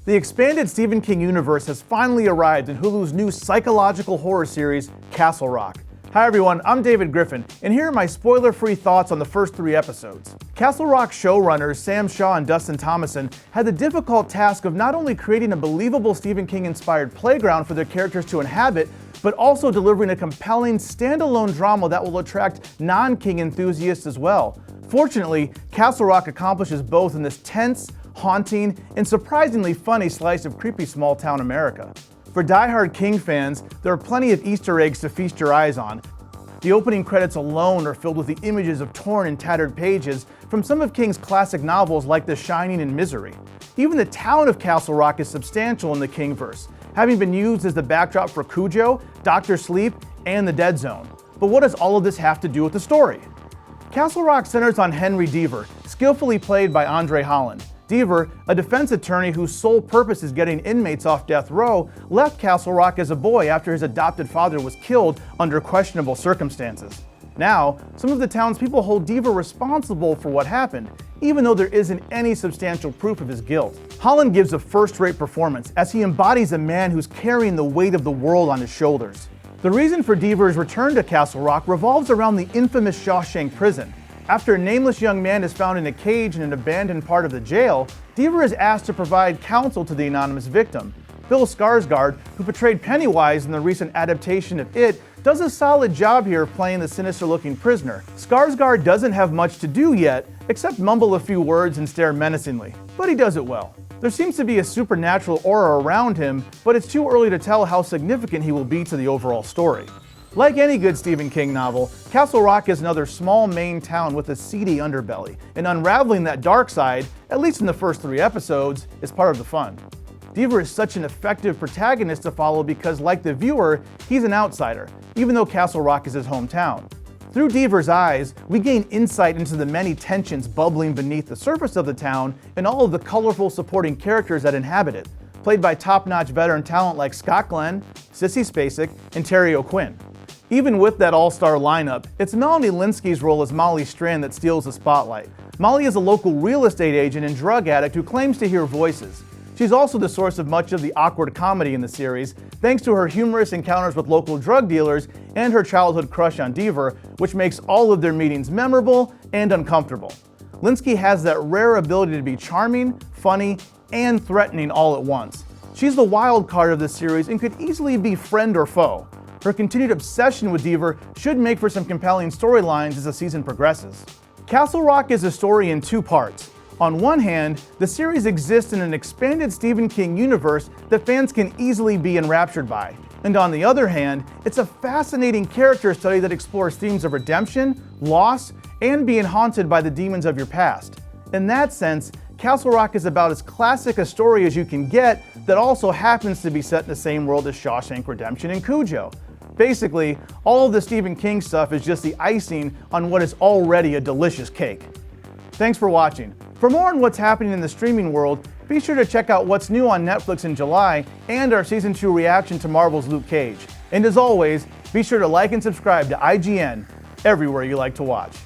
The expanded Stephen King universe has finally arrived in Hulu's new psychological horror series, Castle Rock. Hi everyone, I'm David Griffin, and here are my spoiler-free thoughts on the first 3 episodes. Castle Rock showrunners Sam Shaw and Dustin Thomason had the difficult task of not only creating a believable Stephen King-inspired playground for their characters to inhabit, but also delivering a compelling, standalone drama that will attract non-King enthusiasts as well. Fortunately, Castle Rock accomplishes both in this tense, haunting, and surprisingly funny slice of creepy small-town America. For die-hard King fans, there are plenty of Easter eggs to feast your eyes on. The opening credits alone are filled with the images of torn and tattered pages from some of King's classic novels like The Shining and Misery. Even the town of Castle Rock is substantial in the Kingverse, having been used as the backdrop for Cujo, Dr. Sleep, and The Dead Zone. But what does all of this have to do with the story? Castle Rock centers on Henry Deaver, skillfully played by Andre Holland. Deaver, a defense attorney whose sole purpose is getting inmates off death row, left Castle Rock as a boy after his adopted father was killed under questionable circumstances. Now, some of the townspeople hold Deaver responsible for what happened, even though there isn't any substantial proof of his guilt. Holland gives a first-rate performance as he embodies a man who's carrying the weight of the world on his shoulders. The reason for Deaver's return to Castle Rock revolves around the infamous Shawshank prison. After a nameless young man is found in a cage in an abandoned part of the jail, Deaver is asked to provide counsel to the anonymous victim. Bill Skarsgård, who portrayed Pennywise in the recent adaptation of It, does a solid job here of playing the sinister-looking prisoner. Skarsgård doesn't have much to do yet, except mumble a few words and stare menacingly, but he does it well. There seems to be a supernatural aura around him, but it's too early to tell how significant he will be to the overall story. Like any good Stephen King novel, Castle Rock is another small Maine town with a seedy underbelly, and unraveling that dark side, at least in the first 3 episodes, is part of the fun. Deaver is such an effective protagonist to follow because, like the viewer, he's an outsider, even though Castle Rock is his hometown. Through Deaver's eyes, we gain insight into the many tensions bubbling beneath the surface of the town and all of the colorful supporting characters that inhabit it, played by top-notch veteran talent like Scott Glenn, Sissy Spacek, and Terry O'Quinn. Even with that all-star lineup, it's Melanie Lynskey's role as Molly Strand that steals the spotlight. Molly is a local real estate agent and drug addict who claims to hear voices. She's also the source of much of the awkward comedy in the series, thanks to her humorous encounters with local drug dealers and her childhood crush on Deaver, which makes all of their meetings memorable and uncomfortable. Lynskey has that rare ability to be charming, funny, and threatening all at once. She's the wild card of this series and could easily be friend or foe. Her continued obsession with Deaver should make for some compelling storylines as the season progresses. Castle Rock is a story in 2 parts. On one hand, the series exists in an expanded Stephen King universe that fans can easily be enraptured by. And on the other hand, it's a fascinating character study that explores themes of redemption, loss, and being haunted by the demons of your past. In that sense, Castle Rock is about as classic a story as you can get that also happens to be set in the same world as Shawshank Redemption and Cujo. Basically, all of the Stephen King stuff is just the icing on what is already a delicious cake. Thanks for watching. For more on what's happening in the streaming world, be sure to check out what's new on Netflix in July and our Season 2 reaction to Marvel's Luke Cage. And as always, be sure to like and subscribe to IGN everywhere you like to watch.